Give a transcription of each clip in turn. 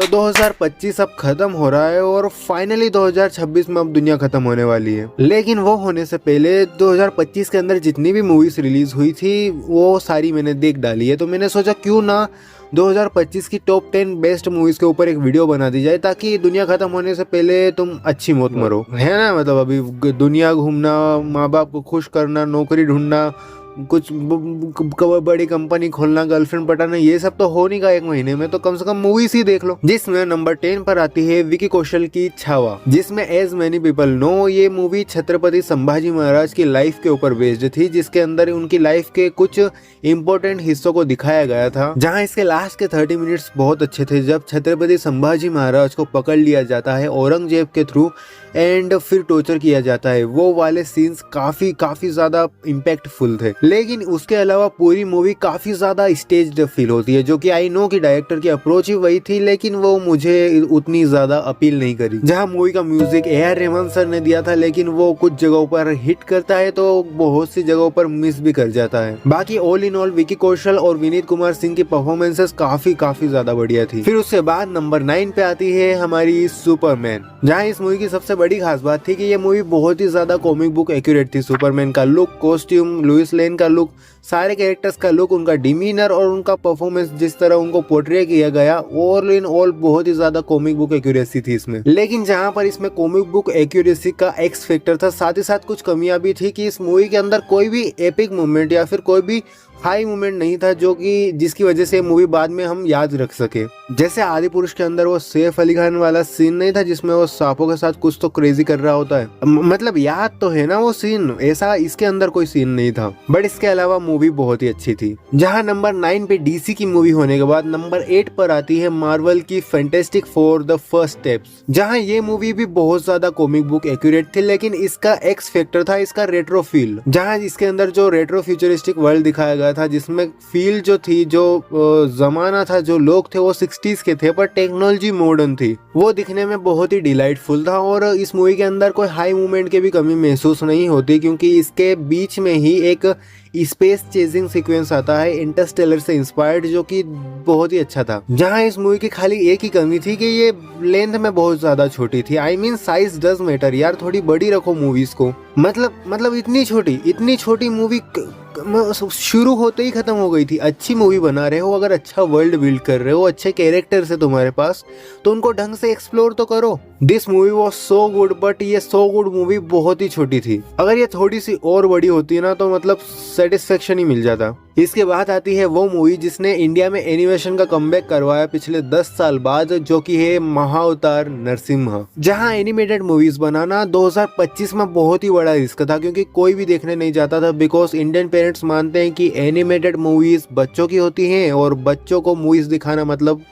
तो 2025 अब खत्म हो रहा है और फाइनली 2026 में अब दुनिया खत्म होने वाली है। लेकिन वो होने से पहले 2025 के अंदर जितनी भी मूवीज रिलीज हुई थी वो सारी मैंने देख डाली है। तो मैंने सोचा क्यों ना 2025 की टॉप 10 बेस्ट मूवीज के ऊपर एक वीडियो बना दी जाए ताकि दुनिया खत्म होने से पहले तुम अच्छी मौत मरो, है ना। मतलब अभी दुनिया घूमना, माँ बाप को खुश करना, नौकरी ढूंढना, कुछ बड़ी कंपनी खोलना, गर्लफ्रेंड पटाना, ये सब तो हो नहीं का एक महीने में। तो कम से कम मूवीज ही देख लो। जिसमें नंबर 10 पर आती है विकी कौशल की छावा, जिसमें एज मैनी पीपल नो ये मूवी छत्रपति संभाजी महाराज की लाइफ के ऊपर बेस्ड थी, जिसके अंदर उनकी लाइफ के कुछ इंपॉर्टेंट हिस्सों को दिखाया गया था। जहां इसके लास्ट के 30 मिनट्स बहुत अच्छे थे, जब छत्रपति संभाजी महाराज को पकड़ लिया जाता है औरंगजेब के थ्रू एंड फिर टॉर्चर किया जाता है। वो वाले सीन्स काफी ज्यादा इम्पैक्टफुल थे। लेकिन उसके अलावा पूरी मूवी काफी ज्यादा स्टेज्ड फील होती है, जो कि आई नो कि डायरेक्टर की अप्रोच ही वही थी, लेकिन वो मुझे उतनी ज्यादा अपील नहीं करी। जहां मूवी का म्यूजिक ए.आर. रहमान सर ने दिया था, लेकिन वो कुछ जगहों पर हिट करता है तो बहुत सी जगहों पर मिस भी कर जाता है। बाकी all in all Vicky Kaushal और विनीत कुमार सिंह की परफॉर्मेंसेस काफी ज्यादा बढ़िया थी। फिर उसके बाद नंबर 9 पे आती है हमारी सुपरमैन, जहाँ इस मूवी की सबसे बड़ी खास बात थी कि ये मूवी बहुत ही ज्यादा कॉमिक बुक एक्यूरेट थी। सुपरमैन का लुक, कॉस्ट्यूम, लुइस लेन का लुक, सारे कैरेक्टर्स का लुक, उनका डिमीनर और उनका परफॉर्मेंस, जिस तरह उनको पोर्ट्रे किया गया, ऑल इन ऑल बहुत ही ज्यादा कॉमिक बुक एक्यूरेसी थी इसमें। लेकिन जहां पर इसमें कॉमिक बुक एक्यूरेसी का एक्स फैक्टर था, साथ ही साथ कुछ कमियां भी थी कि इस मूवी के अंदर कोई भी एपिक मोमेंट या फिर कोई भी हाई मोमेंट नहीं था, जो कि जिसकी वजह से मूवी बाद में हम याद रख सके। जैसे आदि पुरुष के अंदर वो सैफ अली खान वाला सीन नहीं था जिसमें वो सांपों के साथ कुछ तो क्रेजी कर रहा होता है, मतलब याद तो है ना वो सीन, ऐसा इसके अंदर कोई सीन नहीं था। बट इसके अलावा मूवी बहुत ही अच्छी थी। जहां नंबर 9 पे डीसी की मूवी होने के बाद नंबर 8 पर आती है मार्वल की fantastic four the first steps, जहां ये मूवी भी बहुत ज्यादा कॉमिक बुक एक्यूरेट थी, लेकिन इसका एक्स फैक्टर था इसका रेट्रो फील। जहां इसके अंदर जो रेट्रो फ्यूचरिस्टिक वर्ल्ड दिखाया गया था, जिसमें फील जो थी, जो जमाना था, जो लोग थे वो 60s के थे, पर टेक्नोलॉजी मॉडर्न थी। वो दिखने में बहुत ही डिलाइटफुल था। और इस मूवी के अंदर कोई हाई मूवमेंट की भी कमी महसूस नहीं होती, क्योंकि इसके बीच में ही एक स्पेस चेजिंग सीक्वेंस आता है इंटरस्टेलर से इंस्पायर्ड, जो कि बहुत ही अच्छा था। जहां इस मूवी की खाली एक ही कमी थी कि ये लेंथ में बहुत ज्यादा छोटी थी। I mean size does matter यार, थोड़ी बड़ी रखो मूवीज को। मतलब इतनी छोटी मूवी शुरू होते ही खत्म हो गई थी। अच्छी मूवी बना रहे हो, अगर अच्छा वर्ल्ड बिल्ड कर रहे हो, अच्छे कैरेक्टर्स है तुम्हारे पास, तो उनको ढंग से एक्सप्लोर तो करो। This movie was so good, but ये सो गुड मूवी बहुत ही छोटी थी। अगर ये थोड़ी सी और बड़ी होती ना तो मतलब सेटिस्फेक्शन ही मिल जाता। इसके बाद आती है वो मूवी जिसने इंडिया में एनिमेशन का कमबैक करवाया पिछले 10 साल बाद, जो कि है महाअवतार नरसिम्हा। जहां एनिमेटेड मूवीज बनाना 2025 में बहुत ही बड़ा रिस्क था, क्योंकि कोई भी देखने नहीं जाता था, बिकॉज इंडियन पेरेंट्स मानते हैं कि एनिमेटेड मूवीज बच्चों की होती हैं और बच्चों को मूवीज दिखाना मतलब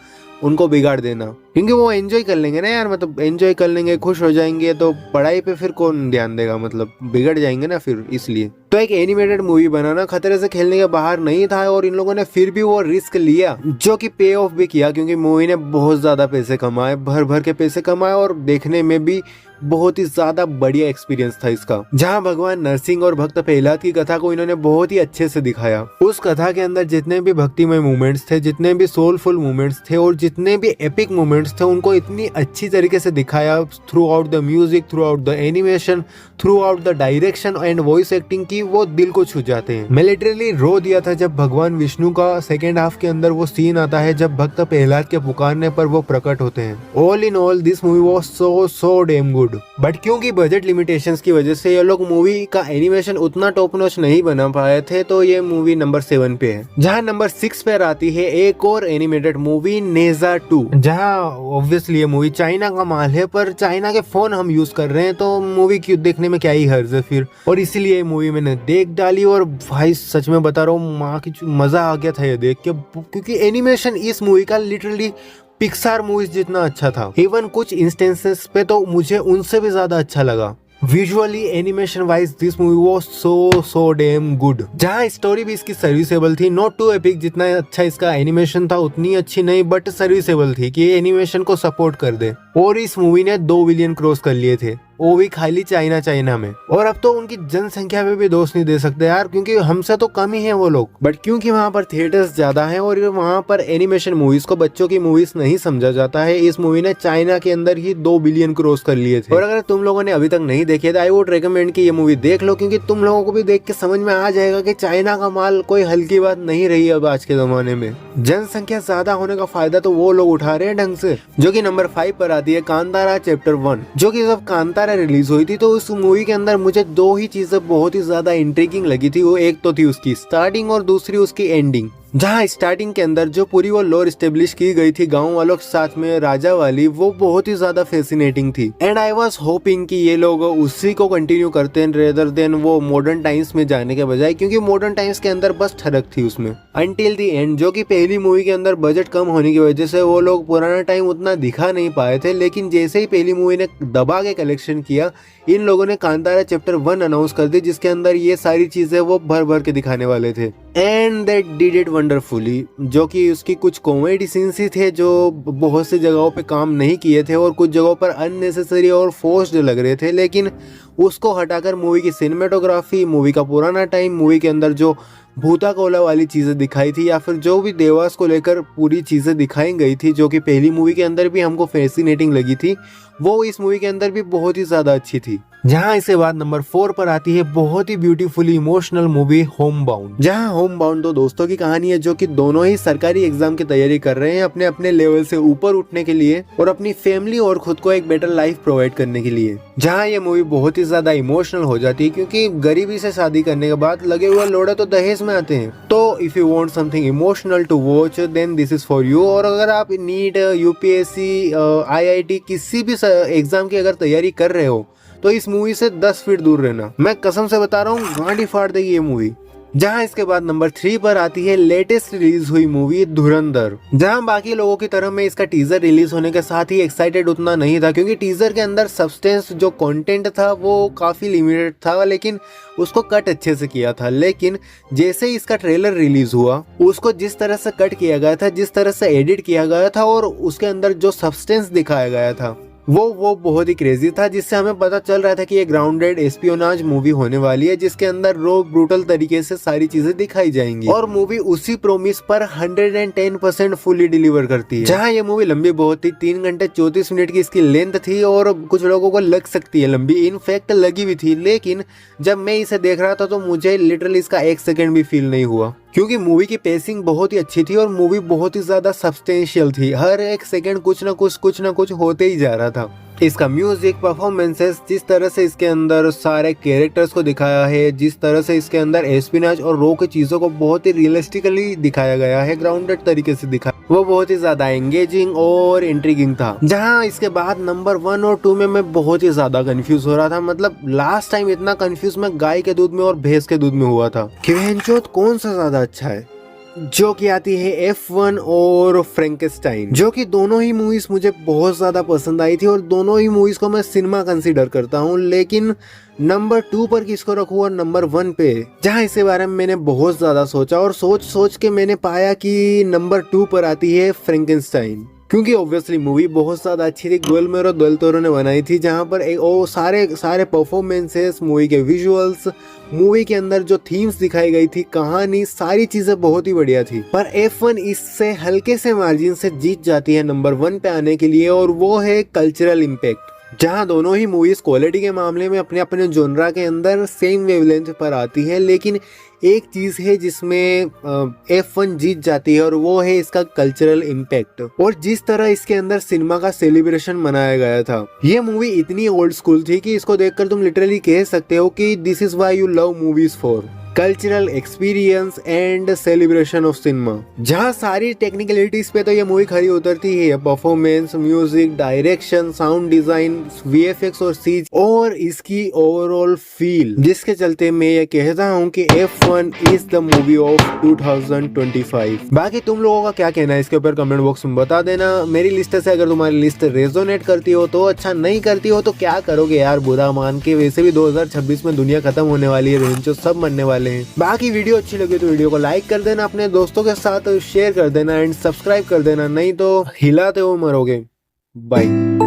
उनको बिगाड़ देना, क्योंकि वो एंजॉय कर लेंगे ना यार, मतलब एंजॉय कर लेंगे, खुश हो जाएंगे, तो पढ़ाई पे फिर कौन ध्यान देगा, मतलब बिगड़ जाएंगे ना फिर। इसलिए तो एक एनिमेटेड मूवी बनाना खतरे से खेलने के बाहर नहीं था, और इन लोगों ने फिर भी वो रिस्क लिया, जो कि पे ऑफ भी किया, क्योंकि मूवी ने बहुत ज्यादा पैसे कमाए, भर के पैसे कमाए, और देखने में भी बहुत ही ज्यादा बढ़िया एक्सपीरियंस था इसका। जहां भगवान नरसिंह और भक्त प्रहलाद की कथा को इन्होंने बहुत ही अच्छे से दिखाया। उस कथा के अंदर जितने भी भक्तिमय मूवमेंट्स थे, जितने भी सोलफुल मूवमेंट्स थे और जितने भी एपिक मूवमेंट्स थे, उनको इतनी अच्छी तरीके से दिखाया through out the music, through out the animation, through out the direction and voice acting की, वो दिल को छू जाते हैं। मैं लिटरली रो दिया था जब भगवान विष्णु का सेकेंड हाफ के अंदर वो सीन आता है जब भक्त प्रहलाद के पुकारने पर वो प्रकट होते हैं। All in all this movie was so damn good. But क्योंकि बजट लिमिटेशंस की वजह से ये लोग मूवी का एनिमेशन उतना टॉप नॉच नहीं बना पाए थे, तो ये मूवी नंबर 7 पे है। जहां नंबर 6 पे आती है एक और एनिमेटेड मूवी नेजा 2, जहां ऑब्वियसली ये मूवी चाइना का माल है, पर चाइना के फोन हम यूज कर रहे हैं, तो मूवी क्यों देखने में क्या ही हर्ज है फिर। और इसीलिए ये मूवी मैंने देख डाली, और भाई सच में बता रहा हूँ, माँ की मजा आ गया था ये देख के, क्योंकि एनिमेशन इस मूवी का लिटरली पिक्सार मूवीज जितना अच्छा था। इवन कुछ इंस्टेंसेस पे तो मुझे उनसे भी ज्यादा अच्छा लगा। Visually animation wise this movie was so damn good. जहां स्टोरी भी इसकी सर्विसेबल थी, नॉट टू एपिक, जितना अच्छा इसका एनिमेशन था उतनी अच्छी नहीं, बट सर्विसेबल थी कि ये एनिमेशन को सपोर्ट कर दे। और इस मूवी ने 2 बिलियन क्रॉस कर लिए थे। वो भी खाली चाइना में। और अब तो उनकी जनसंख्या पे भी दोष नहीं दे सकते यार, क्योंकि हमसे तो कम ही है वो लोग, बट क्योंकि वहाँ पर थिएटर्स ज्यादा हैं और वहाँ पर एनिमेशन मूवीज को बच्चों की मूवीज नहीं समझा जाता है, इस मूवी ने चाइना के अंदर ही 2 बिलियन क्रॉस कर लिए थे। और अगर तुम लोगों ने अभी तक नहीं देखे तो आई वुड रेकमेंड कि ये मूवी देख लो, क्योंकि तुम लोगों को भी देख के समझ में आ जाएगा कि चाइना का माल कोई हल्की बात नहीं रही अब आज के जमाने में। जनसंख्या ज्यादा होने का फायदा तो वो लोग उठा रहे हैं ढंग से। जो कि नंबर 5 पर आती है कांतारा चैप्टर 1, जो कि जब कांतारा रिलीज हुई थी तो उस मूवी के अंदर मुझे 2 ही चीजें बहुत ही ज्यादा इंट्रिगिंग लगी थी। वो एक तो थी उसकी स्टार्टिंग और दूसरी उसकी एंडिंग। जहाँ स्टार्टिंग के अंदर जो पूरी वो लोर स्टेब्लिश की गई थी गांव वालों के साथ में राजा वाली, वो बहुत ही ज्यादा फैसिनेटिंग थी। एंड आई वाज होपिंग कि ये लोग उसी को कंटिन्यू करते हैं रेदर देन वो मॉडर्न टाइम्स में जाने के बजाय, क्योंकि मॉडर्न टाइम्स के अंदर बस ठरक थी उसमें अंटिल द एंड। जो कि पहली मूवी के अंदर बजट कम होने की वजह से वो लोग पुराना टाइम उतना दिखा नहीं पाए थे, लेकिन जैसे ही पहली मूवी ने दबा के कलेक्शन किया, इन लोगों ने कांतारा चैप्टर 1 अनाउंस कर दी, जिसके अंदर ये सारी चीजें वो भर भर के दिखाने वाले थे। And that did it wonderfully. जो कि उसकी कुछ कॉमेडी सीन्स ही थे जो बहुत सी जगहों पे काम नहीं किए थे और कुछ जगहों पर अननेसेसरी और फोर्स्ड लग रहे थे, लेकिन उसको हटाकर मूवी की सिनेमेटोग्राफी, मूवी का पुराना टाइम, मूवी के अंदर जो भूता कोला वाली चीजें दिखाई थी या फिर जो भी देवास को लेकर पूरी चीजें दिखाई गई थी, जो कि पहली मूवी के अंदर भी हमको फैसिनेटिंग लगी थी, वो इस मूवी के अंदर भी बहुत ही ज्यादा अच्छी थी। जहां इसके बाद नंबर 4 पर आती है बहुत ही beautifully emotional movie home bound. जहां होम बाउंड 2 दोस्तों की कहानी है जो कि दोनों ही सरकारी एग्जाम की तैयारी कर रहे हैं अपने अपने लेवल से ऊपर उठने के लिए और अपनी फैमिली और खुद को एक बेटर लाइफ प्रोवाइड करने के लिए। जहां ये मूवी बहुत ही ज्यादा इमोशनल हो जाती है, क्योंकि गरीबी से शादी करने के बाद लगे हुए लोड़े तो दहेज में आते हैं। तो if you want something emotional to watch then this is for you. और अगर आप नीट, यूपीएससी, आईआईटी किसी भी एग्जाम की अगर तैयारी कर रहे हो तो इस मूवी से 10 फीट दूर रहना, मैं कसम से बता रहा हूँ, गांडी फाड़ देगी ये मूवी। जहां इसके बाद नंबर 3 पर आती है लेटेस्ट रिलीज हुई मूवी धुरंधर। जहां बाकी लोगों की तरह मैं इसका टीजर रिलीज होने के साथ ही एक्साइटेड उतना नहीं था, क्योंकि टीजर के अंदर सब्सटेंस जो कंटेंट था वो काफी लिमिटेड था, लेकिन उसको कट अच्छे से किया था। लेकिन जैसे ही इसका ट्रेलर रिलीज हुआ, उसको जिस तरह से कट किया गया था, जिस तरह से एडिट किया गया था और उसके अंदर जो सब्सटेंस दिखाया गया था वो बहुत ही क्रेजी था, जिससे हमें पता चल रहा था कि ये ग्राउंडेड एस्पियोनाज मूवी होने वाली है, जिसके अंदर रो ब्रूटल तरीके से सारी चीजें दिखाई जाएंगी और मूवी उसी प्रोमिस पर 110% फुली डिलीवर करती है। जहां ये मूवी लंबी बहुत थी, 3 घंटे 34 मिनट की इसकी लेंथ थी और कुछ लोगों को लग सकती है लंबी, इनफैक्ट लगी भी थी, लेकिन जब मैं इसे देख रहा था तो मुझे लिटरली इसका 1 सेकंड भी फील नहीं हुआ, क्योंकि मूवी की पेसिंग बहुत ही अच्छी थी और मूवी बहुत ही ज्यादा सब्सटेंशियल थी। हर एक सेकंड कुछ ना कुछ होते ही जा रहा था। इसका म्यूजिक, परफॉर्मेंसेस, जिस तरह से इसके अंदर सारे कैरेक्टर्स को दिखाया है, जिस तरह से इसके अंदर एस्पिनाज और रो की चीजों को बहुत ही रियलिस्टिकली दिखाया गया है, ग्राउंडेड तरीके से दिखाया, वो बहुत ही ज्यादा एंगेजिंग और इंट्रिगिंग था। जहां इसके बाद नंबर 1 और 2 में मैं बहुत ही ज्यादा कंफ्यूज हो रहा था। मतलब लास्ट टाइम इतना कंफ्यूज मैं गाय के दूध में और भैंस के दूध में हुआ था कि बहनचोद कौन सा ज्यादा अच्छा है। जो कि आती है F1 और फ्रैंकेस्टाइन, जो कि दोनों ही मूवीज मुझे बहुत ज्यादा पसंद आई थी और दोनों ही मूवीज को मैं सिनेमा कंसीडर करता हूँ। लेकिन नंबर 2 पर किसको रखूँ और नंबर 1 पे, जहाँ इसके बारे में मैंने बहुत ज्यादा सोचा और सोच के मैंने पाया कि नंबर 2 पर आती है फ्रैंकेस्टाइन, क्योंकि ऑब्वियसली मूवी बहुत ज्यादा अच्छी थी। गुएलमेरो डेल टोरो ने बनाई थी, जहाँ पर सारे परफॉर्मेंसेस, मूवी के विजुअल्स, मूवी के अंदर जो थीम्स दिखाई गई थी, कहानी, सारी चीजें बहुत ही बढ़िया थी। पर F1 इससे हल्के से मार्जिन से जीत जाती है नंबर 1 पे आने के लिए, और वो है कल्चरल इम्पैक्ट। जहां दोनों ही मूवीज क्वालिटी के मामले में अपने अपने जोनरा के अंदर सेम वेवलेंथ पर आती है, लेकिन एक चीज है जिसमें F1 जीत जाती है और वो है इसका कल्चरल इम्पैक्ट और जिस तरह इसके अंदर सिनेमा का सेलिब्रेशन मनाया गया था। ये मूवी इतनी ओल्ड स्कूल थी कि इसको देखकर तुम लिटरली कह सकते हो कि this is why you love movies for cultural experience and celebration of cinema. जहाँ सारी टेक्निकलिटीज पे तो ये मूवी खरी उतरती है, performance, music, direction, sound design, VFX और सीज और इसकी ओवरऑल फील, जिसके चलते मैं ये कहता हूँ कि F1 is the movie of 2025। बाकी तुम लोगों का क्या कहना है इसके ऊपर कमेंट बॉक्स में बता देना। मेरी लिस्ट से अगर तुम्हारी लिस्ट रेजोनेट करती हो तो अच्छा, नहीं करती हो तो क्या करोगे यार, बुरा मान के। वैसे भी 2026 में दुनिया खत्म होने वाली है, जो सब मरने वाले हैं। बाकी वीडियो अच्छी लगी तो वीडियो को लाइक कर देना, अपने दोस्तों के साथ शेयर कर देना एंड सब्सक्राइब कर देना, नहीं तो हिलाते हुए मरोगे। बाय।